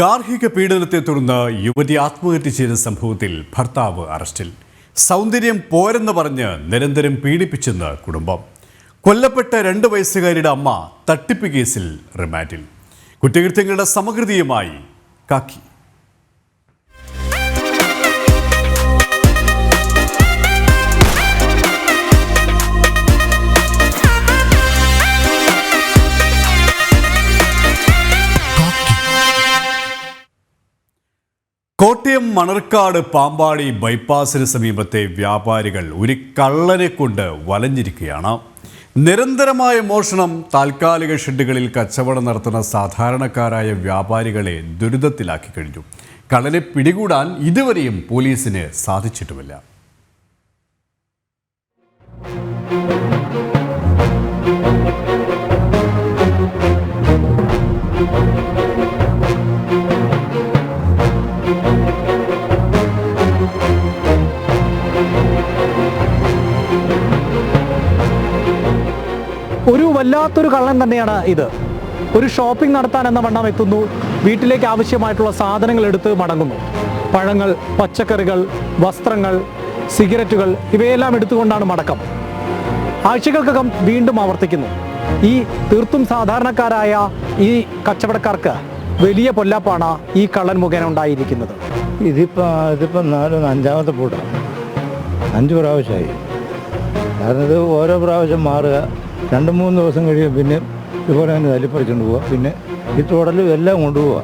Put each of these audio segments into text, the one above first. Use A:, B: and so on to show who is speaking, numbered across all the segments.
A: ഗാർഹിക പീഡനത്തെ തുടർന്ന് യുവതി ആത്മഹത്യ ചെയ്ത സംഭവത്തിൽ ഭർത്താവ് അറസ്റ്റിൽ. സൗന്ദര്യം പോരെന്ന് പറഞ്ഞ് നിരന്തരം പീഡിപ്പിച്ചെന്ന് കുടുംബം. കൊല്ലപ്പെട്ട 2 വയസ്സുകാരിയുടെ അമ്മ തട്ടിപ്പ് കേസിൽ റിമാൻഡിൽ. കുറ്റകൃത്യങ്ങളുടെ സമഗ്രതയുമായി കാക്കി. കോട്ടയം മണർക്കാട് പാമ്പാടി ബൈപ്പാസിന് സമീപത്തെ വ്യാപാരികൾ ഒരു കള്ളനെ കൊണ്ട് വലഞ്ഞിരിക്കുകയാണ്. നിരന്തരമായ മോഷണം, താൽക്കാലിക ഷെഡുകളിൽ കച്ചവടം നടത്തുന്ന സാധാരണക്കാരായ വ്യാപാരികളെ ദുരിതത്തിലാക്കി കഴിഞ്ഞു. കള്ളനെ പിടികൂടാൻ ഇതുവരെയും പോലീസിന് സാധിച്ചിട്ടുമില്ല.
B: ഒരു വല്ലാത്തൊരു കള്ളൻ തന്നെയാണ് ഇത്. ഒരു ഷോപ്പിംഗ് നടത്താൻ എന്ന വണ്ണം എത്തുന്നു, വീട്ടിലേക്ക് ആവശ്യമായിട്ടുള്ള സാധനങ്ങൾ എടുത്ത് മടങ്ങുന്നു. പഴങ്ങൾ, പച്ചക്കറികൾ, വസ്ത്രങ്ങൾ, സിഗരറ്റുകൾ ഇവയെല്ലാം എടുത്തുകൊണ്ടാണ് മടക്കം. ആഴ്ചകൾക്കകം വീണ്ടും ആവർത്തിക്കുന്നു. ഈ തീർത്തും സാധാരണക്കാരായ ഈ കച്ചവടക്കാർക്ക് വലിയ പൊല്ലാപ്പാണ് ഈ കള്ളൻ മുഖേന ഉണ്ടായിരിക്കുന്നത്.
C: ഇതിപ്പോൾ 4-5ാമത്തെ പൂട്ടാണ്. 5 പ്രാവശ്യമായി. കാരണം ഇത് ഓരോ പ്രാവശ്യം മാറുക. 2-3 ദിവസം കഴിയും പിന്നെ ഇതുപോലെ തന്നെ തല്ലിപ്പറിച്ചുകൊണ്ട് പോവുക. പിന്നെ ഈ തുടലും എല്ലാം കൊണ്ടുപോവുക.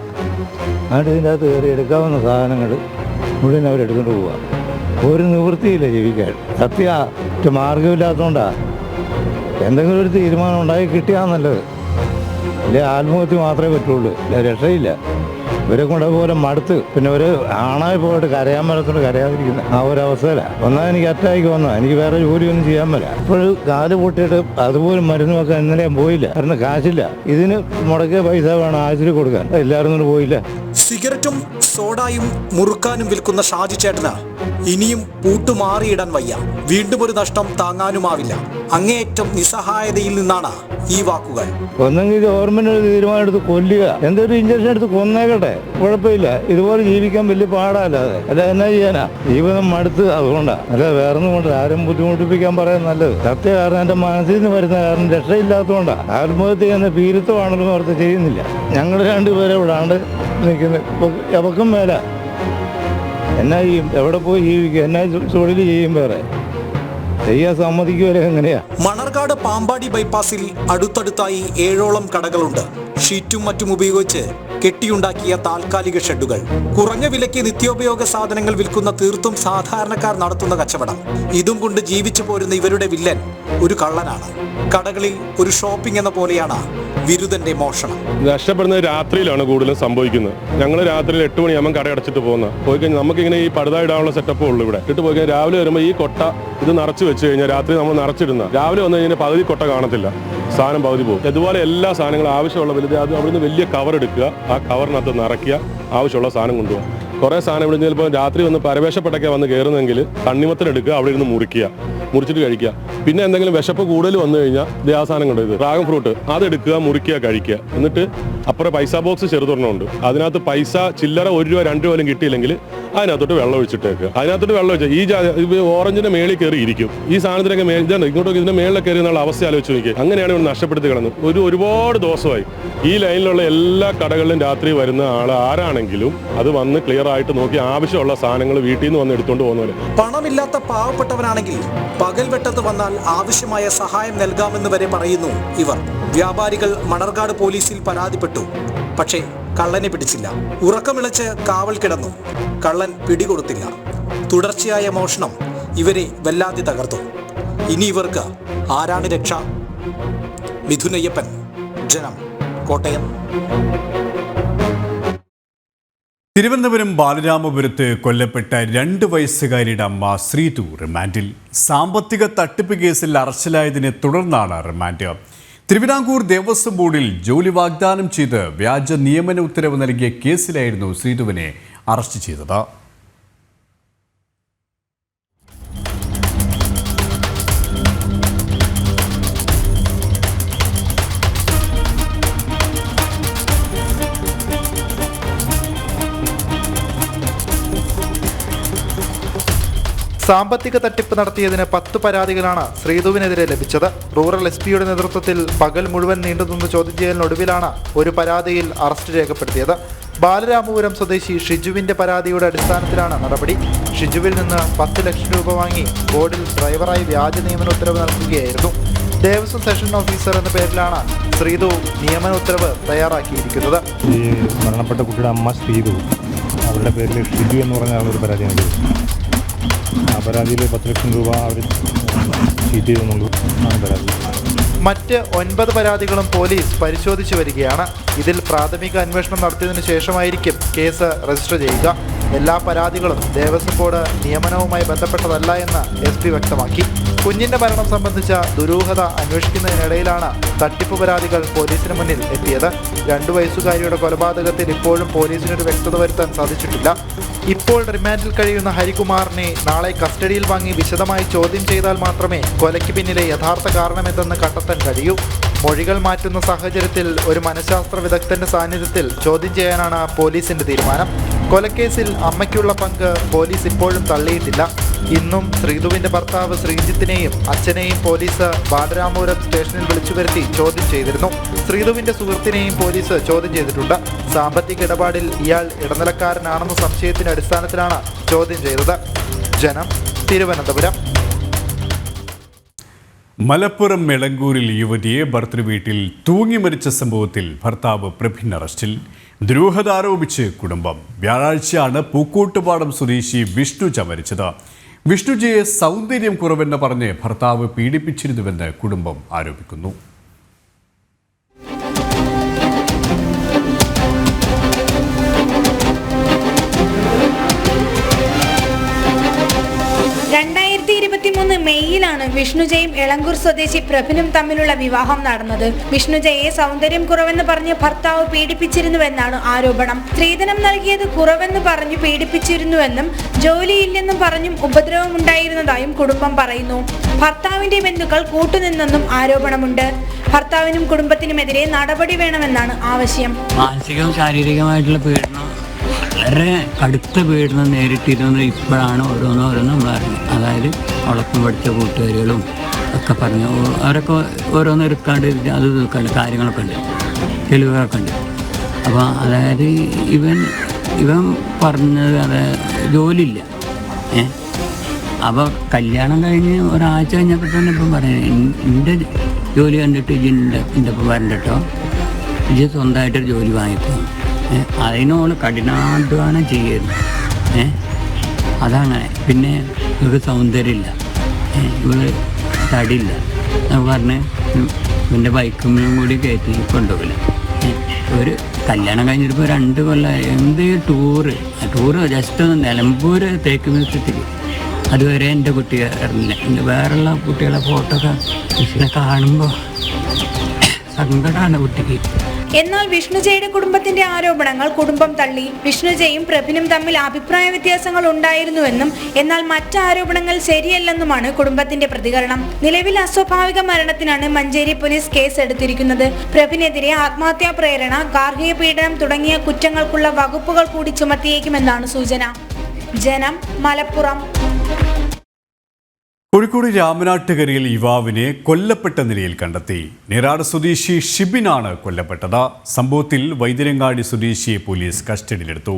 C: എന്നിട്ട് ഇതിൻ്റെ അകത്ത് കയറി എടുക്കാവുന്ന സാധനങ്ങൾ മുഴുവൻ അവരെടുത്തുകൊണ്ട് പോവുക. ഒരു നിവൃത്തിയില്ല ജീവിക്കാൻ. സത്യം മാർഗമില്ലാത്തതുകൊണ്ടാണ്. എന്തെങ്കിലും ഒരു തീരുമാനം ഉണ്ടായി കിട്ടിയാൽ നല്ലത്. അല്ലെ ആത്മഹത്യ മാത്രമേ പറ്റുള്ളൂ, അല്ല രക്ഷയില്ല. ഇവരെ കൊണ്ട് പോലെ മടുത്ത് പിന്നെ ഒരു ആണായി പോയിട്ട് കരയാൻ പറ്റത്തോട് കരയാതിരിക്കുന്ന ആ ഒരവസ്ഥയിലാണ്. ഒന്നാമത് എനിക്ക് അറ്റാക്ക് വന്നാൽ എനിക്ക് വേറെ ജോലിയൊന്നും ചെയ്യാൻ പറ്റില്ല. അപ്പോൾ കാല് പൊട്ടിയിട്ട് അതുപോലും മരുന്ന് വെക്കാൻ ഇന്നലെ ഞാൻ പോയില്ല. കാരണം കാശില്ല. ഇതിന് മുടക്കിയ പൈസ വേണം ആശുപത്രി കൊടുക്കാൻ. എല്ലാവരും കൊണ്ട് പോയില്ല.
B: സിഗരറ്റും സോഡായും മുറുക്കാനും വിൽക്കുന്ന ഷാജി ചേട്ടന് ഇനിയും പൂട്ടുമാറിയിടാൻ വയ്യ. വീണ്ടും ഒരു നഷ്ടം താങ്ങാനുമാവില്ല. അങ്ങേയറ്റം നിസ്സഹായതയിൽ നിന്നാണ് ഈ വാക്കുകൾ.
C: ഒന്നെങ്കിൽ ഗവൺമെന്റ് ഒരു തീരുമാനം എടുത്ത് കൊല്ലുക, എന്തൊരു ഇഞ്ചക്ഷൻ എടുത്ത് കൊന്നേക്കട്ടെ, കുഴപ്പമില്ല. ഇതുപോലെ ജീവിക്കാൻ വലിയ പാടാല്ലാതെ. അല്ല എന്നാ ചെയ്യാനാ? ജീവിതം മടുത്ത് അതുകൊണ്ടാണ്. അല്ല വേറൊന്നും കൊണ്ട് ആരും ബുദ്ധിമുട്ടിപ്പിക്കാൻ പറയാൻ നല്ലത്. സത്യ കാരണം എൻ്റെ മനസ്സിൽ നിന്ന് വരുന്ന കാരണം രക്ഷയില്ലാത്തതുകൊണ്ടാണ്. ആത്മഹത്യ ചെയ്യുന്ന പീരിത്വമാണെന്ന് ഓർത്ത് ചെയ്യുന്നില്ല. ഞങ്ങൾ 2 പേരെ വിടാണ്ട് നിൽക്കുന്നത്. എവക്കും മേല എന്നാ ചെയ്യും? എവിടെ പോയി ജീവിക്കുക? എന്നാ തൊഴിൽ ചെയ്യും? വേറെ ചെയ്യാൻ സമ്മതിക്കുവരെ എങ്ങനെയാ?
B: മണർകാട് പാമ്പാടി ബൈപ്പാസിൽ അടുത്തടുത്തായി 7ഓളം കടകളുണ്ട്. ഷീറ്റും മറ്റും ഉപയോഗിച്ച് കെട്ടിയുണ്ടാക്കിയ താൽക്കാലിക ഷെഡുകൾ. കുറഞ്ഞ വിലയ്ക്ക് നിത്യോപയോഗ സാധനങ്ങൾ വിൽക്കുന്ന തീർത്തും സാധാരണക്കാർ നടത്തുന്ന കച്ചവടം. ഇതും കൊണ്ട് ജീവിച്ചു പോരുന്ന ഇവരുടെ വില്ലൻ ഒരു കള്ളനാണ്. കടകളിൽ ഒരു ഷോപ്പിംഗ് എന്ന പോലെയാണ് വിരുദ്ധന്റെ മോഷണം.
D: നഷ്ടപ്പെടുന്നത് രാത്രിയിലാണ് കൂടുതലും സംഭവിക്കുന്നത്. ഞങ്ങൾ രാത്രിയിൽ 8 മണിയാകുമ്പോൾ കട അടച്ചിട്ട് പോയി കഴിഞ്ഞാൽ നമുക്കിങ്ങനെ ഈ പടുത ഇടാനുള്ള സെറ്റപ്പേ ഉള്ളൂ. ഇവിടെ ഇട്ട് പോയി കഴിഞ്ഞാൽ രാവിലെ വരുമ്പോൾ ഈ കൊട്ട ഇത് നിറച്ച് വെച്ച് കഴിഞ്ഞാൽ രാത്രി നമ്മൾ നിറച്ചിടുന്ന രാവിലെ വന്നു കഴിഞ്ഞാൽ പകുതി കൊട്ട കാണത്തില്ല, സാധനം പകുതി പോകും. അതുപോലെ എല്ലാ സാധനങ്ങളും ആവശ്യമുള്ള വലുത് അത് അവിടുന്ന് വലിയ കവർ എടുക്കുക, ആ കവറിനകത്ത് നിറയ്ക്കുക, ആവശ്യമുള്ള സാധനം കൊണ്ടുപോകുക. കുറേ സാധനം ഇവിടെ ചിലപ്പോൾ രാത്രി വന്ന് പരവേശപ്പെട്ടൊക്കെ വന്ന് കയറുന്നെങ്കിൽ തണ്ണിമത്തനെടുക്കുക, അവിടെ ഇരുന്ന് മുറിച്ചിട്ട് കഴിക്കുക. പിന്നെ എന്തെങ്കിലും വിശപ്പ് കൂടുതൽ വന്നു കഴിഞ്ഞാൽ ആ സാധനം കൊണ്ട് ഇത് ഡ്രാഗൺ ഫ്രൂട്ട് അതെടുക്കുക, മുറിക്കുക, കഴിക്കുക. എന്നിട്ട് അപ്പുറം പൈസ ബോക്സ് ചെറുതൊരെണ്ണമുണ്ട്. അതിനകത്ത് പൈസ ചില്ലറ 1 രൂപ 2 രൂപ കിട്ടിയില്ലെങ്കിൽ അതിനകത്തോട്ട് വെള്ളം ഒഴിച്ചിട്ടേക്കുക. അതിനകത്തോട്ട് വെള്ളം ഒഴിച്ചാൽ ഈ ഓറഞ്ചിന്റെ മേളിൽ കയറി ഇരിക്കും. ഈ സാധനത്തിനൊക്കെ ഇങ്ങോട്ടൊക്കെ ഇതിന്റെ മേളിൽ കയറി എന്നുള്ള അവസ്ഥ ആലോചിച്ച് നോക്കി. അങ്ങനെയാണ് ഇവിടെ നഷ്ടപ്പെടുത്തി കിടന്നത്. ഒരുപാട് ദിവസമായി ഈ ലൈനിലുള്ള എല്ലാ കടകളിലും രാത്രി വരുന്ന ആരാണെങ്കിലും അത് വന്ന് ക്ലിയർ ആയിട്ട് നോക്കി ആവശ്യമുള്ള സാധനങ്ങൾ വീട്ടിൽ നിന്ന് വന്ന് എടുത്തുകൊണ്ട് പോകുന്നവരെ.
B: പണമില്ലാത്ത പാവപ്പെട്ടവനാണെങ്കിൽ പകൽ വെട്ടത്ത് വന്നാൽ ആവശ്യമായ സഹായം നൽകാമെന്ന് വരെ പറയുന്നു ഇവർ. വ്യാപാരികൾ മണർകാട് പോലീസിൽ പരാതിപ്പെട്ടു. പക്ഷേ കള്ളനെ പിടിച്ചില്ല. ഉറക്കമിളച്ച് കാവൽ കിടന്നു. കള്ളൻ പിടികൊടുത്തില്ല. തുടർച്ചയായ മോഷണം ഇവരെ വല്ലാതെ തകർത്തു. ഇനി ഇവർക്ക് ആരാണ് രക്ഷ? മിഥുനയ്യപ്പൻ, ജനം, കോട്ടയം.
A: തിരുവനന്തപുരം ബാലരാമപുരത്ത് കൊല്ലപ്പെട്ട 2 വയസ്സുകാരിയുടെ അമ്മ ശ്രീതു റിമാൻഡിൽ. സാമ്പത്തിക തട്ടിപ്പ് കേസിൽ അറസ്റ്റിലായതിനെ തുടർന്നാണ് റിമാൻഡ്. തിരുവിതാംകൂർ ദേവസ്വം ബോർഡിൽ ജോലി വാഗ്ദാനം ചെയ്ത് വ്യാജ നിയമന ഉത്തരവ് നൽകിയ കേസിലായിരുന്നു ശ്രീതുവിനെ അറസ്റ്റ് ചെയ്തത്.
E: സാമ്പത്തിക തട്ടിപ്പ് നടത്തിയതിന് 10 പരാതികളാണ് ശ്രീധുവിനെതിരെ ലഭിച്ചത്. റൂറൽ SP-യുടെ നേതൃത്വത്തിൽ പകൽ മുഴുവൻ നീണ്ടുനിന്ന ചോദ്യം ചെയ്യലിനൊടുവിലാണ് ഒരു പരാതിയിൽ അറസ്റ്റ് രേഖപ്പെടുത്തിയത്. ബാലരാമപുരം സ്വദേശി ഷിജുവിന്റെ പരാതിയുടെ അടിസ്ഥാനത്തിലാണ് നടപടി. ഷിജുവിൽ നിന്ന് 10 ലക്ഷം രൂപ വാങ്ങി ബോർഡിൽ ഡ്രൈവറായി വ്യാജ നിയമന ഉത്തരവ് നൽകുകയായിരുന്നു. ദേവസ്വം സെഷൻ ഓഫീസർ എന്ന പേരിലാണ് ശ്രീധു നിയമന ഉത്തരവ് തയ്യാറാക്കിയിരിക്കുന്നത്.
F: ഈ മരണപ്പെട്ട കുട്ടിയുടെ അമ്മ ശ്രീധു, അവരുടെ പേരിൽ ഷിജു എന്ന് പറഞ്ഞ ആളൊരു പരാതി നൽകി. ആ പരാതിയിൽ 10 ലക്ഷം രൂപ അവർ ചീറ്റ് ചെയ്തെന്നുള്ളൂ ആണ് പരാതി.
E: മറ്റ് 9 പരാതികളും പോലീസ് പരിശോധിച്ചു വരികയാണ്. ഇതിൽ പ്രാഥമിക അന്വേഷണം നടത്തിയതിനു ശേഷമായിരിക്കും കേസ് രജിസ്റ്റർ ചെയ്യുക. എല്ലാ പരാതികളും ദേവസ്വം ബോർഡ് നിയമനവുമായി ബന്ധപ്പെട്ടതല്ല എന്ന് SP വ്യക്തമാക്കി. കുഞ്ഞിന്റെ മരണം സംബന്ധിച്ച ദുരൂഹത അന്വേഷിക്കുന്നതിനിടയിലാണ് തട്ടിപ്പ് പരാതികൾ പോലീസിന് മുന്നിൽ എത്തിയത്. 2 വയസ്സുകാരിയുടെ കൊലപാതകത്തിൽ ഇപ്പോഴും പോലീസിനൊരു വ്യക്തത വരുത്താൻ സാധിച്ചിട്ടില്ല. ഇപ്പോൾ റിമാൻഡിൽ കഴിയുന്ന ഹരികുമാറിനെ നാളെ കസ്റ്റഡിയിൽ വാങ്ങി വിശദമായി ചോദ്യം ചെയ്താൽ മാത്രമേ കൊലയ്ക്ക് പിന്നിലെ യഥാർത്ഥ കാരണമെന്തെന്ന് കണ്ടെത്താൻ കഴിയൂ. മൊഴികൾ മാറ്റുന്ന സാഹചര്യത്തിൽ ഒരു മനഃശാസ്ത്ര വിദഗ്ധന്റെ സാന്നിധ്യത്തിൽ ചോദ്യം ചെയ്യാനാണ് പോലീസിന്റെ തീരുമാനം. കൊലക്കേസിൽ അമ്മയ്ക്കുള്ള പങ്ക് പോലീസ് ഇപ്പോഴും തള്ളിയിട്ടില്ല. ഇന്നും ശ്രീധുവിന്റെ ഭർത്താവ് ശ്രീജിത്തിനെയും അച്ഛനെയും പോലീസ് ബാലരാമപുരം സ്റ്റേഷനിൽ വിളിച്ചു വരുത്തി ചോദ്യം ചെയ്തിരുന്നു. ശ്രീധുവിന്റെ സുഹൃത്തിനെയും പോലീസ് ചോദ്യം ചെയ്തിട്ടുണ്ട്. സാമ്പത്തിക ഇടപാടിൽ ഇയാൾ ഇടനിലക്കാരനാണെന്ന സംശയത്തിന്റെ അടിസ്ഥാനത്തിലാണ് ചോദ്യം ചെയ്തത്. ജനം, തിരുവനന്തപുരം.
A: മലപ്പുറം എളങ്കൂരിൽ യുവതിയെ ഭർതൃവീട്ടിൽ തൂങ്ങി മരിച്ച സംഭവത്തിൽ ഭർത്താവ് പ്രഭിൻ അറസ്റ്റിൽ. ദുരൂഹത ആരോപിച്ച് കുടുംബം. വ്യാഴാഴ്ചയാണ് പൂക്കോട്ടുപാടം സ്വദേശി വിഷ്ണുജ മരിച്ചത്. വിഷ്ണുജയെ സൗന്ദര്യം കുറവെന്ന് പറഞ്ഞ് ഭർത്താവ് പീഡിപ്പിച്ചിരുന്നുവെന്ന് കുടുംബം ആരോപിക്കുന്നു.
G: മെയ്യിലാണ് വിഷ്ണുജയും എളങ്കൂർ സ്വദേശി പ്രഭിനും തമ്മിലുള്ള വിവാഹം നടന്നത്. വിഷ്ണുജയെ സൗന്ദര്യം കുറവെന്ന് പറഞ്ഞ് ഭർത്താവ് പീഡിപ്പിച്ചിരുന്നുവെന്നാണ് ആരോപണം. സ്ത്രീധനം നൽകിയത് കുറവെന്ന് പറഞ്ഞു പീഡിപ്പിച്ചിരുന്നുവെന്നും ജോലിയില്ലെന്നും പറഞ്ഞും ഉപദ്രവമുണ്ടായിരുന്നതായും കുടുംബം പറയുന്നു. ഭർത്താവിന്റെ ബന്ധുക്കൾ കൂട്ടുനിന്നെന്നും ആരോപണമുണ്ട്. ഭർത്താവിനും കുടുംബത്തിനുമെതിരെ നടപടി വേണമെന്നാണ് ആവശ്യം.
H: മാനസികവും ശാരീരികമായിട്ടുള്ള പീഡനം, വളരെ കടുത്ത പീഡനം നേരിട്ടിരുന്നത് ഇപ്പോഴാണ് ഓരോന്നും നമ്മൾ അറിഞ്ഞത്. അതായത് അവളൊപ്പം പഠിച്ച കൂട്ടുകാരികളും ഒക്കെ പറഞ്ഞു, അവരൊക്കെ ഓരോന്നും എടുക്കാണ്ട് അത് കാര്യങ്ങളൊക്കെ ഉണ്ട്, തെളിവുകളൊക്കെ ഉണ്ട്. അപ്പോൾ അതായത് ഇവൻ പറഞ്ഞത് ജോലിയില്ല. അപ്പോൾ കല്യാണം കഴിഞ്ഞ് ഒരാഴ്ച കഴിഞ്ഞപ്പോൾ തന്നെ ഇപ്പം പറയുന്നത്, എൻ്റെ ജോലി കണ്ടിട്ട് എൻ്റെ ഒപ്പം വരണ്ട കേട്ടോ, ഇജ് സ്വന്തമായിട്ടൊരു ജോലി വാങ്ങിക്കോ. അതിനോള് കഠിനാധ്വാനം ചെയ്യുന്നു. അതങ്ങനെ. പിന്നെ ഇവർക്ക് സൗന്ദര്യമില്ല, ഇവർ തടിയില്ല. നമ്മൾ പറഞ്ഞ് ഇവൻ്റെ ബൈക്കും കൂടി കയറ്റി കൊണ്ടുപോകില്ല. ഒരു കല്യാണം കഴിഞ്ഞിട്ടിപ്പോൾ 2 കൊല്ലം എന്ത് ടൂറ് ജസ്റ്റ് ഒന്ന് നിലമ്പൂർ തേക്ക് മ്യൂസിയത്തിൽ, അതുവരെ എൻ്റെ കുട്ടികളില്ല. എൻ്റെ വേറെയുള്ള കുട്ടികളെ ഫോട്ടോ ഒക്കെ കാണുമ്പോൾ സങ്കടമാണ് കുട്ടിക്ക്.
G: എന്നാൽ വിഷ്ണുജയുടെ കുടുംബത്തിന്റെ ആരോപണങ്ങൾ കുടുംബം തള്ളി. വിഷ്ണുജയും പ്രഭിനും തമ്മിൽ അഭിപ്രായ വ്യത്യാസങ്ങൾ ഉണ്ടായിരുന്നുവെന്നും എന്നാൽ മറ്റ് ആരോപണങ്ങൾ ശരിയല്ലെന്നുമാണ് കുടുംബത്തിന്റെ പ്രതികരണം. നിലവിൽ അസ്വാഭാവിക മരണത്തിനാണ് മഞ്ചേരി പോലീസ് കേസ് എടുത്തിരിക്കുന്നത്. പ്രഭിനെതിരെ ആത്മഹത്യാ പ്രേരണ, ഗാർഹിക പീഡനം തുടങ്ങിയ കുറ്റങ്ങൾക്കുള്ള വകുപ്പുകൾ കൂടി ചുമത്തിയേക്കുമെന്നാണ് സൂചന. ജനം, മലപ്പുറം.
A: കോഴിക്കോട് രാമനാട്ടുകരയിൽ യുവാവിനെ കൊല്ലപ്പെട്ട നിലയിൽ കണ്ടെത്തി. നേരാട് സ്വദേശി ഷിബിനാണ് കൊല്ലപ്പെട്ടത്. സംഭവത്തിൽ വൈദ്യരങ്ങാടി സ്വദേശിയെ പോലീസ് കസ്റ്റഡിയിലെടുത്തു.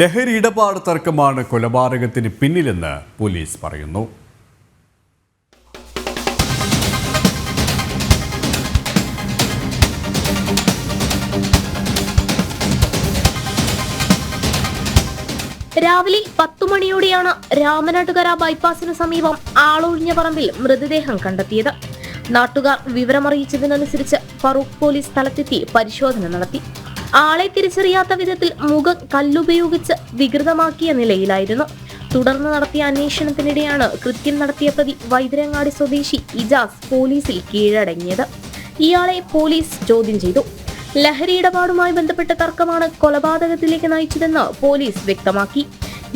A: ലഹരി ഇടപാട് തർക്കമാണ് കൊലപാതകത്തിന് പിന്നിലെന്ന് പോലീസ് പറയുന്നു.
I: രാവിലെ 10 മണിയോടെയാണ് രാമനാട്ടുകര ബൈപ്പാസിന് സമീപം ആളൊഴിഞ്ഞ പറമ്പിൽ മൃതദേഹം കണ്ടെത്തിയത്. നാട്ടുകാർ വിവരമറിയിച്ചതിനനുസരിച്ച് ഫറൂഖ് പോലീസ് സ്ഥലത്തെത്തി പരിശോധന നടത്തി. ആളെ തിരിച്ചറിയാത്ത വിധത്തിൽ മുഖം കല്ലുപയോഗിച്ച് വികൃതമാക്കിയ നിലയിലായിരുന്നു. തുടർന്ന് നടത്തിയ അന്വേഷണത്തിനിടെയാണ് കൃത്യം നടത്തിയ പ്രതി വൈദ്യരങ്ങാടി സ്വദേശി ഇജാസ് പോലീസിൽ കീഴടങ്ങിയത്. ഇയാളെ പോലീസ് ചോദ്യം ചെയ്തു. ലഹരി ഇടപാടുമായി ബന്ധപ്പെട്ട തർക്കമാണ് കൊലപാതകത്തിലേക്ക് നയിച്ചതെന്ന് പോലീസ് വ്യക്തമാക്കി.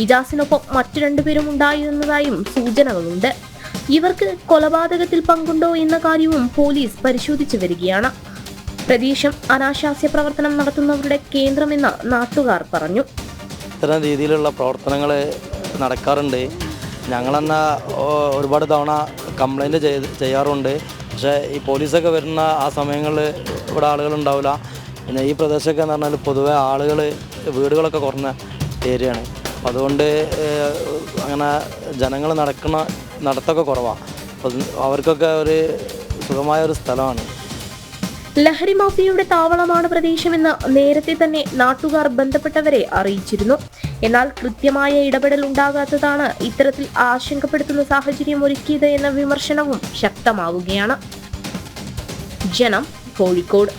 I: ഇജാസിനൊപ്പം മറ്റു 2 പേരും ഉണ്ടായിരുന്നതായും സൂചനകളുണ്ട്. ഇവർക്ക് കൊലപാതകത്തിൽ പങ്കുണ്ടോ എന്ന കാര്യവും പോലീസ് പരിശോധിച്ചു വരികയാണ്. പ്രദേശം അനാശാസ്യ പ്രവർത്തനം നടത്തുന്നവരുടെ കേന്ദ്രമെന്ന് നാട്ടുകാർ പറഞ്ഞു.
J: ഇത്തരം രീതിയിലുള്ള പ്രവർത്തനങ്ങൾ നടക്കാറുണ്ട്. ഞങ്ങൾ തന്നെ ഒരുപാട് തവണ കംപ്ലൈൻറ്റ് ചെയ്യാറുണ്ട്. പക്ഷേ ഈ പോലീസൊക്കെ വരുന്ന ആ സമയങ്ങളിൽ ഇവിടെ ആളുകളുണ്ടാവില്ല. പിന്നെ ഈ പ്രദേശമൊക്കെ എന്ന് പറഞ്ഞാൽ പൊതുവെ വീടുകളൊക്കെ കുറഞ്ഞ ഏരിയയാണ്. അതുകൊണ്ട് അങ്ങനെ ജനങ്ങൾ നടത്തൊക്കെ കുറവാണ്. അവർക്കൊക്കെ ഒരു സുഖമായ ഒരു സ്ഥലമാണ്.
I: ലഹരി മാഫിയയുടെ താവളമാണ് പ്രദേശമെന്ന് നേരത്തെ തന്നെ നാട്ടുകാർ ബന്ധപ്പെട്ടവരെ അറിയിച്ചിരുന്നു. എന്നാൽ കൃത്യമായ ഇടപെടൽ ഉണ്ടാകാത്തതാണ് ഇത്തരത്തിൽ ആശങ്കപ്പെടുത്തുന്ന സാഹചര്യം ഒരുക്കിയത് എന്ന വിമർശനവും ശക്തമാവുകയാണ്. ജനം, കോഴിക്കോട്.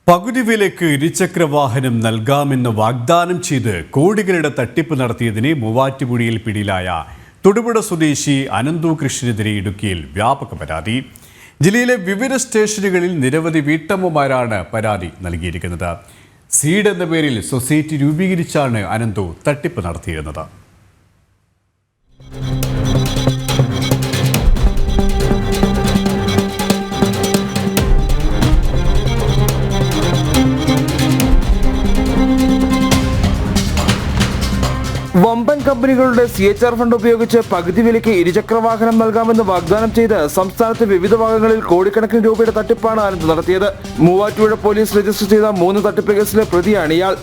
A: പകുതി വിലയ്ക്ക് ഇരുചക്രവാഹനം നൽകാമെന്ന് വാഗ്ദാനം ചെയ്ത് കോടികളുടെ തട്ടിപ്പ് നടത്തിയതിന് മൂവാറ്റുപുഴയിൽ പിടിയിലായ തൊടുപുഴ സ്വദേശി അനന്തു കൃഷ്ണനെതിരെ ഇടുക്കിയിൽ വ്യാപക പരാതി. ജില്ലയിലെ വിവിധ സ്റ്റേഷനുകളിൽ നിരവധി വീട്ടമ്മമാരാണ് പരാതി നൽകിയിരിക്കുന്നത്. സീഡ് എന്ന പേരിൽ സൊസൈറ്റി രൂപീകരിച്ചാണ് അനന്തു തട്ടിപ്പ് നടത്തിയിരുന്നത്.
K: വമ്പൻ കമ്പനികളുടെ CHR ഫണ്ട് ഉപയോഗിച്ച് പകുതി വിലയ്ക്ക് ഇരുചക്രവാഹനം നൽകാമെന്ന് വാഗ്ദാനം ചെയ്ത് സംസ്ഥാനത്തെ വിവിധ ഭാഗങ്ങളിൽ കോടിക്കണക്കിന് രൂപയുടെ തട്ടിപ്പാണ് അനന്ത് നടത്തിയത്. മൂവാറ്റുപുഴ പോലീസ് രജിസ്റ്റർ ചെയ്ത 3 തട്ടിപ്പ് കേസിലെ പ്രതിയാണ് ഇയാൾ.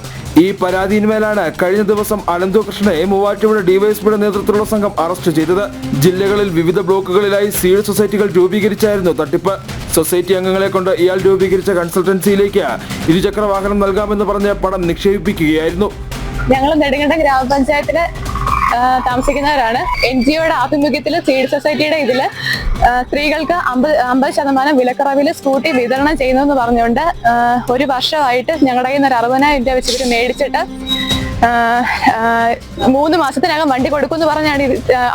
K: ഈ പരാതിയിന്മേലാണ് കഴിഞ്ഞ ദിവസം അനന്തു കൃഷ്ണനെ മൂവാറ്റുപുഴ ഡിവൈഎസ്പിയുടെ നേതൃത്വത്തിലുള്ള സംഘം അറസ്റ്റ് ചെയ്തത്. ജില്ലകളിൽ വിവിധ ബ്ലോക്കുകളിലായി സീഡ് സൊസൈറ്റികൾ രൂപീകരിച്ചായിരുന്നു തട്ടിപ്പ്. സൊസൈറ്റി അംഗങ്ങളെ കൊണ്ട് ഇയാൾ രൂപീകരിച്ച കൺസൾട്ടൻസിയിലേക്ക് ഇരുചക്രവാഹനം നൽകാമെന്ന് പറഞ്ഞ് പണം നിക്ഷേപിപ്പിക്കുകയായിരുന്നു.
L: ഞങ്ങൾ നെടുങ്കണ്ടം ഗ്രാമപഞ്ചായത്തിൽ താമസിക്കുന്നവരാണ്. NGOയുടെ ആഭിമുഖ്യത്തിൽ സീഡ് സൊസൈറ്റിയുടെ ഇതിൽ സ്ത്രീകൾക്ക് 50% വിലക്കുറവിൽ സ്കൂട്ടി വിതരണം ചെയ്യുന്നതെന്ന് പറഞ്ഞുകൊണ്ട് ഒരു വർഷമായിട്ട് ഞങ്ങളുടെ കയ്യിൽ നിന്ന് 60,000 രൂപ വെച്ച് ഇവർ മേടിച്ചിട്ട് 3 മാസത്തിനകം വണ്ടി കൊടുക്കുമെന്ന് പറഞ്ഞാണ്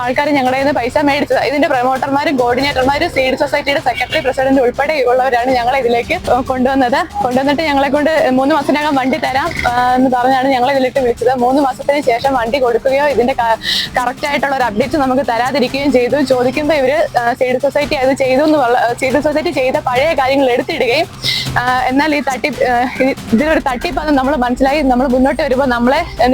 L: ആൾക്കാർ ഞങ്ങളുടെ കയ്യിൽ നിന്ന് പൈസ മേടിച്ചത്. ഇതിന്റെ പ്രൊമോട്ടർമാരും കോർഡിനേറ്റർമാരും സീഡ് സൊസൈറ്റിയുടെ സെക്രട്ടറി പ്രസിഡന്റ് ഉൾപ്പെടെ ഉള്ളവരാണ് ഞങ്ങളെ ഇതിലേക്ക് കൊണ്ടുവന്നിട്ട് ഞങ്ങളെ കൊണ്ട് 3 മാസത്തിനകം വണ്ടി തരാം എന്ന് പറഞ്ഞാണ് ഞങ്ങളെ ഇതിലേക്ക് വിളിച്ചത്. 3 മാസത്തിന് ശേഷം വണ്ടി കൊടുക്കുകയോ ഇതിന്റെ കറക്റ്റ് ആയിട്ടുള്ള ഒരു അപ്ഡേറ്റ് നമുക്ക് തരാതിരിക്കുകയും ചെയ്തു. ചോദിക്കുമ്പോൾ ഇവര് സീഡ് സൊസൈറ്റി അത് ചെയ്തു സീഡ് സൊസൈറ്റി ചെയ്ത പഴയ കാര്യങ്ങൾ എടുത്തിടുകയും എന്നാൽ ഈ ഇതിലൊരു തട്ടിപ്പാന്ന് നമ്മൾ മനസ്സിലായി. നമ്മൾ മുന്നോട്ട് വരുമ്പോൾ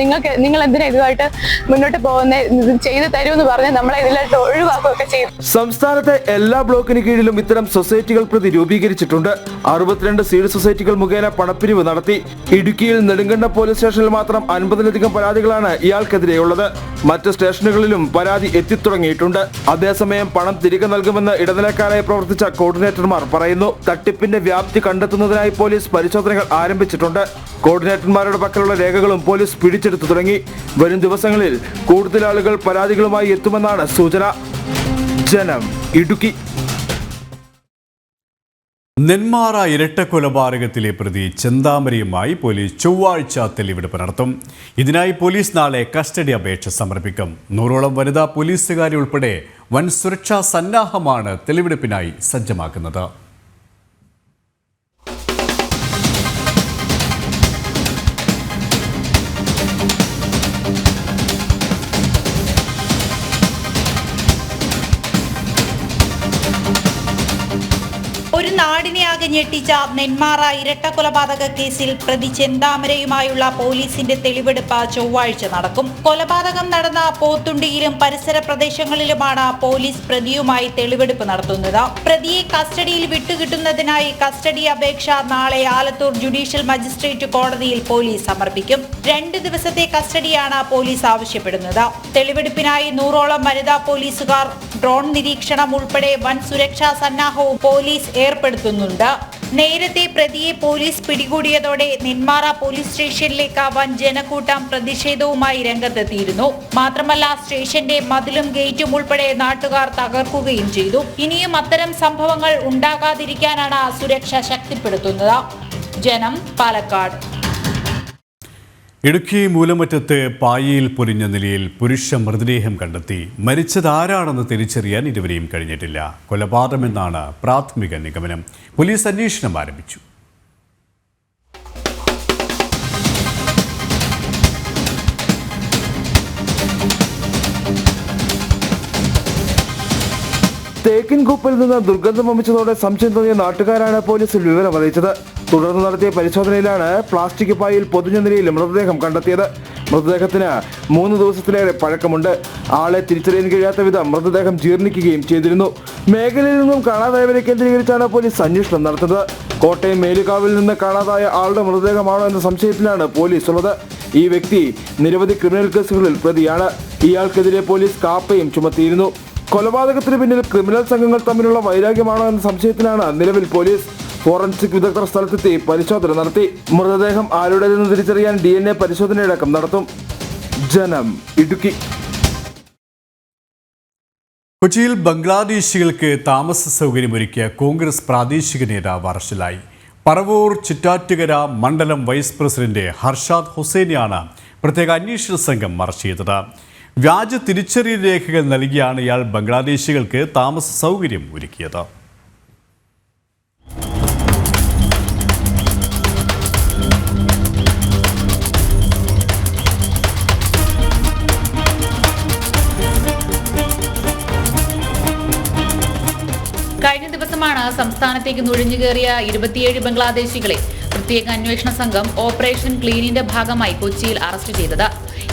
L: നിങ്ങൾ എന്തിനാ ഇതുമായിട്ട് മുന്നോട്ട് പോകുന്നത്, ചെയ്തു തരുമെന്ന് പറഞ്ഞ് നമ്മളെ ഇതിലായിട്ട് ഒഴിവാക്കുകയൊക്കെ ചെയ്തു.
K: സംസ്ഥാനത്തെ എല്ലാ ബ്ലോക്കിന് കീഴിലും ഇത്തരം സൊസൈറ്റികൾ പ്രതി രൂപീകരിച്ചിട്ടുണ്ട്. 62 സീഡ് സൊസൈറ്റികൾ മുഖേന പണപ്പിരിവ് നടത്തി. ഇടുക്കിയിൽ നെടുങ്കണ്ടം പോലീസ് സ്റ്റേഷനിൽ മാത്രം 50-ലധികം പരാതികളാണ് ഇയാൾക്കെതിരെയുള്ളത്. മറ്റ് സ്റ്റേഷനുകളിലും പരാതി എത്തിത്തുടങ്ങിയിട്ടുണ്ട്. അതേസമയം പണം തിരികെ നൽകുമെന്ന് ഇടനിലക്കാരായി പ്രവർത്തിച്ച കോർഡിനേറ്റർമാർ പറയുന്നു. തട്ടിപ്പിന്റെ വ്യാപ്തി കണ്ടെത്തുന്നതിനായി പോലീസ് പരിശോധനകൾ ആരംഭിച്ചിട്ടുണ്ട്. കോർഡിനേറ്റർമാരുടെ പക്കലുള്ള രേഖകളും പോലീസ് പിടിച്ചെടുത്തു തുടങ്ങി. വരും ദിവസങ്ങളിൽ കൂടുതൽ ആളുകൾ പരാതികളുമായി എത്തുമെന്നാണ് സൂചന. ജനം, ഇടുക്കി.
A: നെന്മാറ ഇരട്ടക്കൊലപാതകത്തിലെ പ്രതി ചെന്താമരയുമായി പോലീസ് ചൊവ്വാഴ്ച തെളിവെടുപ്പ് നടത്തും. ഇതിനായി പോലീസ് നാളെ കസ്റ്റഡി അപേക്ഷ സമർപ്പിക്കും. 100ഓളം വനിതാ പോലീസുകാരെ ഉൾപ്പെടെ വൻ സുരക്ഷാ സന്നാഹമാണ് തെളിവെടുപ്പിനായി സജ്ജമാക്കുന്നത്.
M: ഒരു നാടിനെയാകെ ഞെട്ടിച്ച നെന്മാറ ഇരട്ടക്കൊലപാതക കേസിൽ പ്രതി ചെന്താമരയുമായുള്ള പോലീസിന്റെ തെളിവെടുപ്പ് ചൊവ്വാഴ്ച നടക്കും. കൊലപാതകം നടന്ന പോത്തുണ്ടിയിലും പരിസര പ്രദേശങ്ങളിലുമാണ് പോലീസ് പ്രതിയുമായി തെളിവെടുപ്പ് നടത്തുന്നത്. പ്രതിയെ കസ്റ്റഡിയിൽ വിട്ടുകിട്ടുന്നതിനായി കസ്റ്റഡി അപേക്ഷ നാളെ ആലത്തൂർ ജുഡീഷ്യൽ മജിസ്ട്രേറ്റ് കോടതിയിൽ പോലീസ് സമർപ്പിക്കും. 2 ദിവസത്തെ കസ്റ്റഡിയാണ് പോലീസ് ആവശ്യപ്പെടുന്നത്. തെളിവെടുപ്പിനായി 100ഓളം വനിതാ പോലീസുകാർ, ഡ്രോൺ നിരീക്ഷണം ഉൾപ്പെടെ വൻ സുരക്ഷാ സന്നാഹവും പോലീസ് ഏർപ്പെടുത്തുന്നുണ്ട്. നേരത്തെ പ്രതിയെ പോലീസ് പിടികൂടിയതോടെ നെന്മാറ പോലീസ് സ്റ്റേഷനിലേക്ക് വൻ ജനക്കൂട്ടം പ്രതിഷേധവുമായി രംഗത്തെത്തിയിരുന്നു. മാത്രമല്ല സ്റ്റേഷന്റെ മതിലും ഗേറ്റും ഉൾപ്പെടെ നാട്ടുകാർ തകർക്കുകയും ചെയ്തു. ഇനിയും അത്തരം സംഭവങ്ങൾ ഉണ്ടാകാതിരിക്കാനാണ് സുരക്ഷ ശക്തിപ്പെടുത്തുന്നത്. ജനം, പാലക്കാട്.
A: ഇടുക്കി മൂലമറ്റത്ത് പായയിൽ പൊരിഞ്ഞ നിലയിൽ പുരുഷ മൃതദേഹം കണ്ടെത്തി. മരിച്ചതാരാണെന്ന് തിരിച്ചറിയാൻ ഇതുവരെയും കഴിഞ്ഞിട്ടില്ല. കൊലപാതകമെന്നാണ് പ്രാഥമിക നിഗമനം. പോലീസ് അന്വേഷണം ആരംഭിച്ചു.
K: തേക്കിൻകൂപ്പിൽ നിന്ന് ദുർഗന്ധം വമിച്ചതോടെ സംശയം തോന്നിയ നാട്ടുകാരാണ് പോലീസിൽ വിവരം അറിയിച്ചത്. തുടർന്ന് നടത്തിയ പരിശോധനയിലാണ് പ്ലാസ്റ്റിക് പായിൽ പൊതിഞ്ഞ നിലയിൽ മൃതദേഹം കണ്ടെത്തിയത്. മൃതദേഹത്തിന് 3 ദിവസത്തിലേറെ പഴക്കമുണ്ട്. ആളെ തിരിച്ചറിയാൻ കഴിയാത്ത വിധം മൃതദേഹം ജീർണിക്കുകയും ചെയ്തിരുന്നു. മേഖലയിൽ നിന്നും കാണാതായവരെ കേന്ദ്രീകരിച്ചാണ് പോലീസ് അന്വേഷണം നടത്തുന്നത്. കോട്ടയം മേലുകാവിൽ നിന്ന് കാണാതായ ആളുടെ മൃതദേഹമാണോ എന്ന സംശയത്തിലാണ് പോലീസ് ഉള്ളത്. ഈ വ്യക്തി നിരവധി ക്രിമിനൽ കേസുകളിൽ പ്രതിയാണ്. ഇയാൾക്കെതിരെ പോലീസ് കാപ്പയും ചുമത്തിയിരുന്നു. കൊലപാതകത്തിന് പിന്നിൽ ക്രിമിനൽ സംഘങ്ങൾ തമ്മിലുള്ള വൈരാഗ്യമാണോ എന്ന സംശയത്തിലാണ് നിലവിൽ പോലീസ്. ഫോറൻസിക് വിദഗ്ധർ സ്ഥലത്തെത്തി പരിശോധന നടത്തി. മൃതദേഹം ആരുടേതെന്ന് തിരിച്ചറിയാൻ DNA പരിശോധനയടക്കം നടത്തും. ജനം, ഇടുക്കി.
A: കൊച്ചിയിൽ ബംഗ്ലാദേശികൾക്ക് താമസ സൗകര്യമൊരുക്കിയ കോൺഗ്രസ് പ്രാദേശിക നേതാവ് അറസ്റ്റിലായി. പറവൂർ ചിറ്റാറ്റുകര മണ്ഡലം വൈസ് പ്രസിഡന്റ് ഹർഷാദ് ഹുസൈനെയാണ് പ്രത്യേക അന്വേഷണ സംഘം അറസ്റ്റ് ചെയ്തത്. വ്യാജ തിരിച്ചറിയൽ രേഖകൾ നൽകിയാണ് ഇയാൾ ബംഗ്ലാദേശികൾക്ക് താമസ സൗകര്യം ഒരുക്കിയത്.
N: കഴിഞ്ഞ ദിവസമാണ് സംസ്ഥാനത്തേക്ക് നുഴഞ്ഞുകയറിയ 27 ബംഗ്ലാദേശികളെ പ്രത്യേക അന്വേഷണ സംഘം ഓപ്പറേഷൻ ക്ലീനിന്റെ ഭാഗമായി കൊച്ചിയിൽ അറസ്റ്റ് ചെയ്തത്.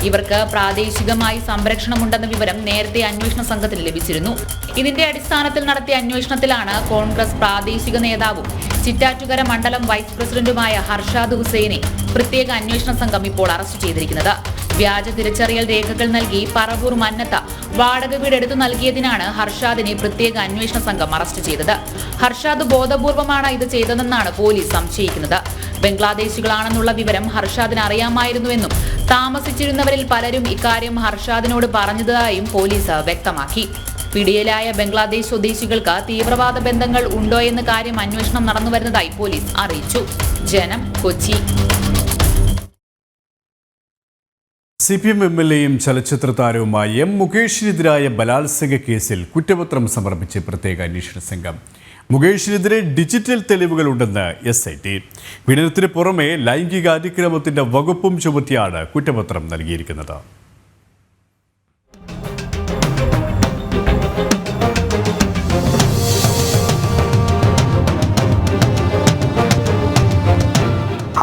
N: ഇവർക്ക് പ്രാദേശികമായി സംരക്ഷണമുണ്ടെന്ന വിവരം നേരത്തെ അന്വേഷണ സംഘത്തിന് ലഭിച്ചിരുന്നു. ഇതിന്റെ അടിസ്ഥാനത്തിൽ നടത്തിയ അന്വേഷണത്തിലാണ് കോൺഗ്രസ് പ്രാദേശിക നേതാവും ചിറ്റാറ്റുകര മണ്ഡലം വൈസ് പ്രസിഡന്റുമായ ഹർഷാദ് ഹുസൈനെ പ്രത്യേക അന്വേഷണ സംഘം ഇപ്പോൾ അറസ്റ്റ് ചെയ്തിരിക്കുന്നത്. വ്യാജ തിരിച്ചറിയൽ രേഖകൾ നൽകി പറവൂർ മന്നത്ത് വാടക വീട് എടുത്തു നൽകിയതിനാണ് ഹർഷാദിനെ പ്രത്യേക അന്വേഷണ സംഘം അറസ്റ്റ് ചെയ്തത്. ഹർഷാദ് ബോധപൂർവമാണ് ഇത് ചെയ്തതെന്നാണ് പോലീസ് സംശയിക്കുന്നത്. ബംഗ്ലാദേശികളാണെന്നുള്ള വിവരം ഹർഷാദിന് അറിയാമായിരുന്നുവെന്നും താമസിച്ചിരുന്നവരിൽ പലരും ഇക്കാര്യം ഹർഷാദിനോട് പറഞ്ഞതായും പോലീസ് വ്യക്തമാക്കി. പിടിയിലായ ബംഗ്ലാദേശ് സ്വദേശികൾക്ക് തീവ്രവാദ ബന്ധങ്ങൾ ഉണ്ടോ എന്ന കാര്യം അന്വേഷണം നടന്നുവരുന്നതായി പോലീസ് അറിയിച്ചു. ജനം, കൊച്ചി.
A: CPM MLAയും ചലച്ചിത്ര താരവുമായ M. മുകേഷിനെതിരായ ബലാത്സംഗ കേസിൽ കുറ്റപത്രം സമർപ്പിച്ച് പ്രത്യേക അന്വേഷണ സംഘം. മുകേഷിനെതിരെ ഡിജിറ്റൽ തെളിവുകളുണ്ടെന്ന് SIT. പീഡനത്തിന് പുറമെ ലൈംഗിക അതിക്രമത്തിന്റെ വകുപ്പും ചുമത്തിയാണ് കുറ്റപത്രം നൽകിയിരിക്കുന്നത്.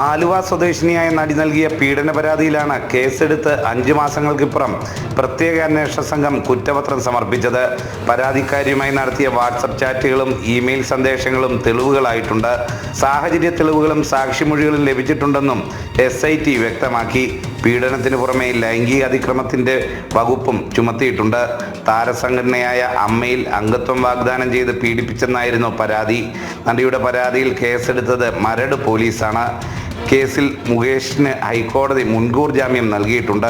O: ആലുവ സ്വദേശിനിയായ നടി നൽകിയ പീഡന പരാതിയിലാണ് കേസെടുത്ത് 5 മാസങ്ങൾക്കിപ്പുറം പ്രത്യേക അന്വേഷണ സംഘം കുറ്റപത്രം സമർപ്പിച്ചത്. പരാതിക്കാരിയുമായി നടത്തിയ വാട്സപ്പ് ചാറ്റുകളും ഇമെയിൽ സന്ദേശങ്ങളും തെളിവുകളായിട്ടുണ്ട്. സാഹചര്യ തെളിവുകളും സാക്ഷിമൊഴികളും ലഭിച്ചിട്ടുണ്ടെന്നും SIT വ്യക്തമാക്കി. പീഡനത്തിന് പുറമെ ലൈംഗിക അതിക്രമത്തിന്റെ വകുപ്പും ചുമത്തിയിട്ടുണ്ട്. താരസംഘടനയായ അമ്മയിൽ അംഗത്വം വാഗ്ദാനം ചെയ്ത് പീഡിപ്പിച്ചെന്നായിരുന്നു പരാതി. നടിയുടെ പരാതിയിൽ കേസെടുത്തത് മരട് പോലീസാണ്. കേസിൽ മുകേഷിന് ഹൈക്കോടതി മുൻകൂർ ജാമ്യം നൽകിയിട്ടുണ്ട്.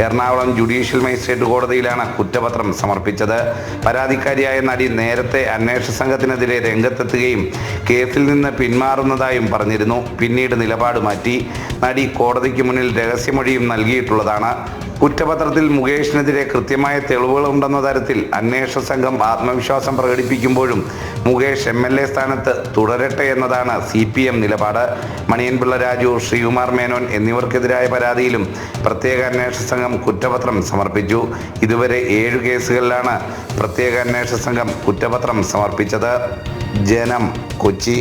O: എറണാകുളം ജുഡീഷ്യൽ മജിസ്ട്രേറ്റ് കോടതിയിലാണ് കുറ്റപത്രം സമർപ്പിച്ചത്. പരാതിക്കാരിയായ നടി നേരത്തെ അന്വേഷണ സംഘത്തിനെതിരെ രംഗത്തെത്തുകയും കേസിൽ നിന്ന് പിന്മാറുന്നതായും പറഞ്ഞിരുന്നു. പിന്നീട് നിലപാട് മാറ്റി. നടി കോടതിക്ക് മുന്നിൽ രഹസ്യമൊഴിയും നൽകിയിട്ടുള്ളതാണ്. കുറ്റപത്രത്തിൽ മുകേഷിനെതിരെ കൃത്യമായ തെളിവുകളുണ്ടെന്ന തരത്തിൽ അന്വേഷണ സംഘം ആത്മവിശ്വാസം പ്രകടിപ്പിക്കുമ്പോഴും മുകേഷ് MLA സ്ഥാനത്ത് തുടരട്ടെ എന്നതാണ് CPM നിലപാട്. മണിയൻപിള്ള രാജു, ശ്രീകുമാർ മേനോൻ എന്നിവർക്കെതിരായ പരാതിയിലും പ്രത്യേക അന്വേഷണ സംഘം കുറ്റപത്രം സമർപ്പിച്ചു. ഇതുവരെ 7 കേസുകളിലാണ് പ്രത്യേക അന്വേഷണ സംഘം കുറ്റപത്രം സമർപ്പിച്ചത്. ജനം, കൊച്ചി.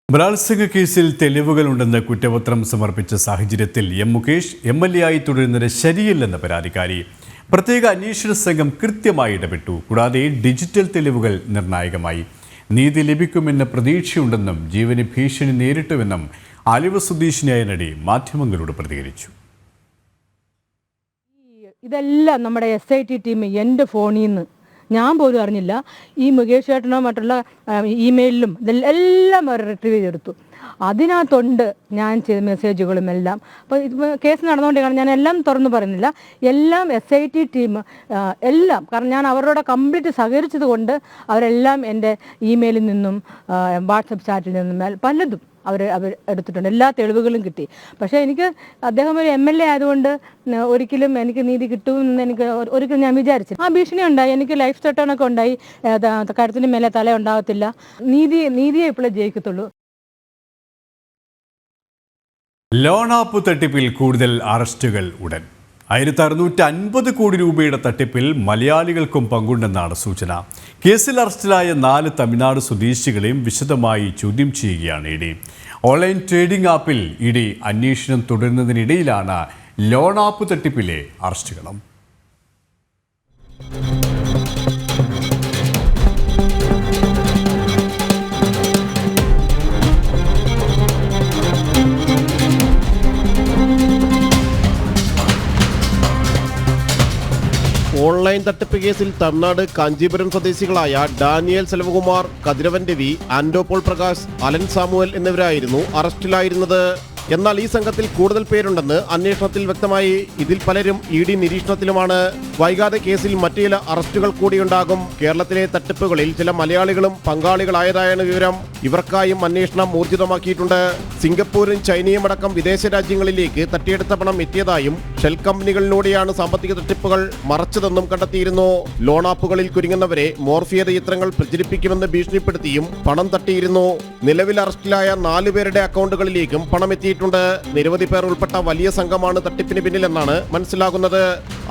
A: ബലാത്സംഗ കേസിൽ തെളിവുകളുണ്ടെന്ന് കുറ്റപത്രം സമർപ്പിച്ച സാഹചര്യത്തിൽ M. മുകേഷ് MLA ആയി തുടരുന്നത് ശരിയല്ലെന്ന പരാതിക്കാരി. പ്രത്യേക അന്വേഷണ സംഘം കൃത്യമായി ഇടപെട്ടു. കൂടാതെ ഡിജിറ്റൽ തെളിവുകൾ നിർണായകമായി. നീതി ലഭിക്കുമെന്ന പ്രതീക്ഷയുണ്ടെന്നും ജീവന് ഭീഷണി നേരിട്ടുവെന്നും ആലുവ സ്വദേശിനിയായ നടി മാധ്യമങ്ങളോട് പ്രതികരിച്ചു.
P: ഇതെല്ലാം നമ്മുടെ SIT ടീം എൻ്റെ ഫോണിൽ നിന്ന് ഞാൻ പോലും അറിഞ്ഞില്ല. ഈ മുകേഷ് ചേട്ടനോ മറ്റുള്ള ഇമെയിലിലും ഇതെല്ലാം അവർ റിട്രീവ് ചെയ്തെടുത്തു. അതിനകത്തുണ്ട് ഞാൻ ചെയ്ത മെസ്സേജുകളും എല്ലാം. അപ്പോൾ ഇത് കേസ് നടന്നുകൊണ്ടിരിക്കുകയാണ്. ഞാൻ എല്ലാം തുറന്നു പറയുന്നില്ല. എല്ലാം SIT ടീം എല്ലാം, കാരണം ഞാൻ അവരോട് കംപ്ലീറ്റ് സഹകരിച്ചത് കൊണ്ട് അവരെല്ലാം എൻ്റെ ഇമെയിലിൽ നിന്നും വാട്സപ്പ് ചാറ്റിൽ നിന്നും പലതും അവർ എടുത്തിട്ടുണ്ട്. എല്ലാ തെളിവുകളും കിട്ടി. പക്ഷേ എനിക്ക് അദ്ദേഹം ഒരു MLA ആയതുകൊണ്ട് ഒരിക്കലും എനിക്ക് നീതി കിട്ടുമെന്ന് എനിക്ക് ഒരിക്കലും ഞാൻ വിചാരിച്ചു. ആ ഭീഷണി ഉണ്ടായി. എനിക്ക് ലൈഫ് സ്റ്റോട്ടൊക്കെ ഉണ്ടായി. കഴുത്തിന് മേലെ തല ഉണ്ടാകത്തില്ല. നീതിയെ ഇപ്പോഴേ ജയിക്കത്തുള്ളൂ.
A: ലോൺ ആപ്പ് തട്ടിപ്പിൽ കൂടുതൽ അറസ്റ്റുകൾ ഉടൻ. 1650 കോടി രൂപയുടെ തട്ടിപ്പിൽ മലയാളികൾക്കും പങ്കുണ്ടെന്നാണ് സൂചന. കേസിൽ അറസ്റ്റിലായ 4 തമിഴ്നാട് സ്വദേശികളെയും വിശദമായി ചോദ്യം ചെയ്യുകയാണ് ഇഡി. ഓൺലൈൻ ട്രേഡിംഗ് ആപ്പിൽ ഇഡി അന്വേഷണം തുടരുന്നതിനിടയിലാണ് ലോൺ ആപ്പ് തട്ടിപ്പിലെ അറസ്റ്റുകളും.
Q: ഓൺലൈൻ തട്ടിപ്പ് കേസിൽ തമിഴ്നാട് കാഞ്ചീപുരം സ്വദേശികളായ ഡാനിയൽ സെൽവകുമാർ, കതിരവൻ രവി, ആൻഡോ പോൾ പ്രകാശ്, അലൻ സാമുവൽ എന്നിവരായിരുന്നു അറസ്റ്റിലായിരുന്നത്. എന്നാൽ ഈ സംഘത്തിൽ കൂടുതൽ പേരുണ്ടെന്ന് അന്വേഷണത്തിൽ വ്യക്തമായി. ഇതിൽ പലരും ഇ ഡി നിരീക്ഷണത്തിലുമാണ്. വൈകാതെ കേസിൽ മറ്റു ചില അറസ്റ്റുകൾ കൂടിയുണ്ടാകും. കേരളത്തിലെ തട്ടിപ്പുകളിൽ ചില മലയാളികളും പങ്കാളികളായതായാണ് വിവരം. ഇവർക്കായും അന്വേഷണം ഊർജിതമാക്കിയിട്ടുണ്ട്. സിംഗപ്പൂരും ചൈനയും അടക്കം വിദേശ രാജ്യങ്ങളിലേക്ക് തട്ടിയെടുത്ത പണം എത്തിയതായും ഷെൽ കമ്പനികളിലൂടെയാണ് സാമ്പത്തിക തട്ടിപ്പുകൾ മറച്ചതെന്നും കണ്ടെത്തിയിരുന്നു. ലോൺ ആപ്പുകളിൽ കുരുങ്ങുന്നവരെ മോർഫിയ ചിത്രങ്ങൾ പ്രചരിപ്പിക്കുമെന്ന് ഭീഷണിപ്പെടുത്തിയും പണം തട്ടിയിരുന്നു. നിലവിൽ അറസ്റ്റിലായ 4 പേരുടെ അക്കൗണ്ടുകളിലേക്കും പണം എത്തിയിട്ടുണ്ട്. നിരവധി പേർ ഉൾപ്പെട്ട വലിയ സംഘമാണ് തട്ടിപ്പിന് പിന്നിലെന്നാണ് മനസ്സിലാകുന്നത്.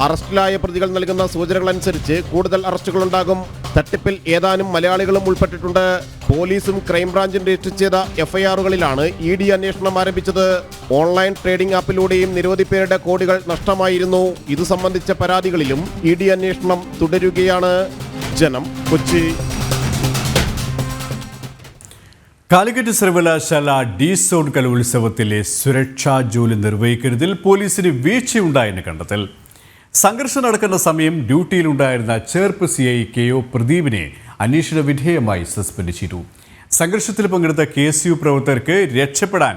Q: അറസ്റ്റിലായ പ്രതികൾ നൽകുന്ന സൂചനകളനുസരിച്ച് കൂടുതൽ അറസ്റ്റുകളുണ്ടാകും. തട്ടിപ്പിൽ ഏതാനും മലയാളികളും ഉൾപ്പെട്ടിട്ടുണ്ട്. പോലീസും ക്രൈംബ്രാഞ്ചും രജിസ്റ്റർ ചെയ്ത എഫ്ഐആറുകളിലാണ് ഇ ഡി അന്വേഷണം ആരംഭിച്ചത്. ഓൺലൈൻ ട്രേഡിംഗ് ആപ്പിലൂടെയും നിരവധി പേരുടെ കോടികൾ നഷ്ടമായിരുന്നു. ഇത് സംബന്ധിച്ച പരാതികളിലും ഇ ഡി അന്വേഷണം തുടരുകയാണ്. ജനം, കൊച്ചി.
A: കാലിക്കറ്റ് സർവകലാശാല ഡി-സോൺ കലോത്സവത്തിലെ സുരക്ഷാ ജോലി നിർവഹിക്കുന്നതിൽ പോലീസിന് വീഴ്ചയുണ്ടായെന്ന് കണ്ടെത്തൽ. സംഘർഷം നടക്കുന്ന സമയം ഡ്യൂട്ടിയിലുണ്ടായിരുന്ന ചേർപ്പ് CI KO പ്രദീപിനെ അന്വേഷണ വിധേയമായി സസ്പെൻഡ് ചെയ്തു. സംഘർഷത്തിൽ പങ്കെടുത്ത KSU പ്രവർത്തകർക്ക് രക്ഷപ്പെടാൻ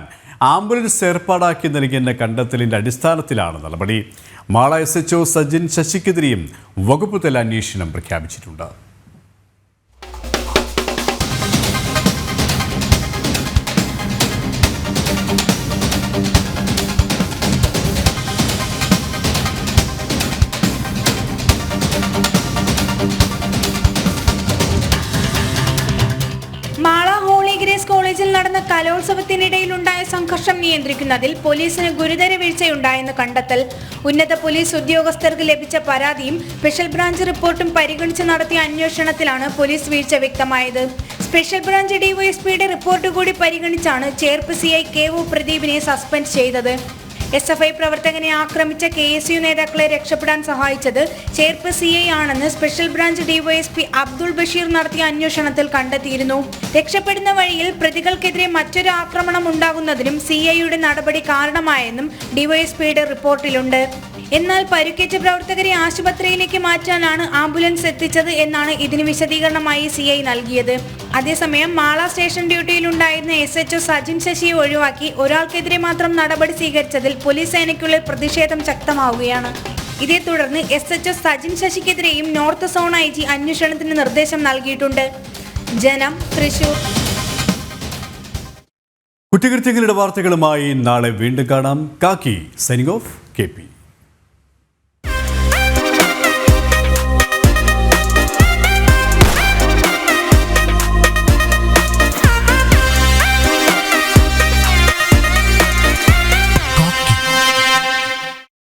A: ആംബുലൻസ് ഏർപ്പാടാക്കി നൽകിയെന്ന കണ്ടെത്തലിന്റെ അടിസ്ഥാനത്തിലാണ് നടപടി. മാള SHO സജിൻ ശശിക്കെതിരെയും വകുപ്പ് തല അന്വേഷണം പ്രഖ്യാപിച്ചിട്ടുണ്ട്.
G: കോളേജിൽ നടന്ന കലോത്സവത്തിനിടയിലുണ്ടായ സംഘർഷം നിയന്ത്രിക്കുന്നതിൽ പോലീസിന് ഗുരുതര വീഴ്ചയുണ്ടായെന്ന് കണ്ടെത്തൽ. ഉന്നത പോലീസ് ഉദ്യോഗസ്ഥർക്ക് ലഭിച്ച പരാതിയും സ്പെഷ്യൽ ബ്രാഞ്ച് റിപ്പോർട്ടും പരിഗണിച്ച് നടത്തിയ അന്വേഷണത്തിലാണ് പോലീസ് വീഴ്ച വ്യക്തമായത്. സ്പെഷ്യൽ ബ്രാഞ്ച് DYSPയുടെ റിപ്പോർട്ട് കൂടി പരിഗണിച്ചാണ് ചേർപ്പ് CI KO പ്രദീപിനെ സസ്പെൻഡ് ചെയ്തത്. SFI പ്രവർത്തകനെ ആക്രമിച്ച KSU നേതാക്കളെ രക്ഷപ്പെടാൻ സഹായിച്ചത് ചേർപ്പ് CI ആണെന്ന് special branch DYSP Abdul Basheer നടത്തിയ അന്വേഷണത്തിൽ കണ്ടെത്തിയിരുന്നു. രക്ഷപ്പെടുന്ന വഴിയിൽ പ്രതികൾക്കെതിരെ മറ്റൊരു ആക്രമണം ഉണ്ടാകുന്നതിനും CIയുടെ നടപടി കാരണമായെന്നും DYSPയുടെ റിപ്പോർട്ടിലുണ്ട്. എന്നാൽ പരിക്കേറ്റ പ്രവർത്തകരെ ആശുപത്രിയിലേക്ക് മാറ്റാനാണ് ആംബുലൻസ് എത്തിച്ചത് എന്നാണ് ഇതിന് വിശദീകരണമായി CI നൽകിയത്. അതേസമയം മാള സ്റ്റേഷൻ ഡ്യൂട്ടിയിലുണ്ടായിരുന്ന SHO സജിൻ ശശിയെ ഒഴിവാക്കി ഒരാൾക്കെതിരെ മാത്രം നടപടി സ്വീകരിച്ചതിൽ പോലീസ് സേനയ്ക്കുള്ളിൽ പ്രതിഷേധം ശക്തമാവുകയാണ്. ഇതേ തുടർന്ന് SHO സജിൻ ശശിക്കെതിരെയും നോർത്ത് സോൺ IG അന്വേഷണത്തിന് നിർദ്ദേശം നൽകിയിട്ടുണ്ട്. ജനം, തൃശൂർ.
A: കുറ്റകൃത്യങ്ങളുടെ വാർത്തകളുമായി നാളെ വീണ്ടും കാണാം. കാക്കി സൈനിങ് ഓഫ് KP.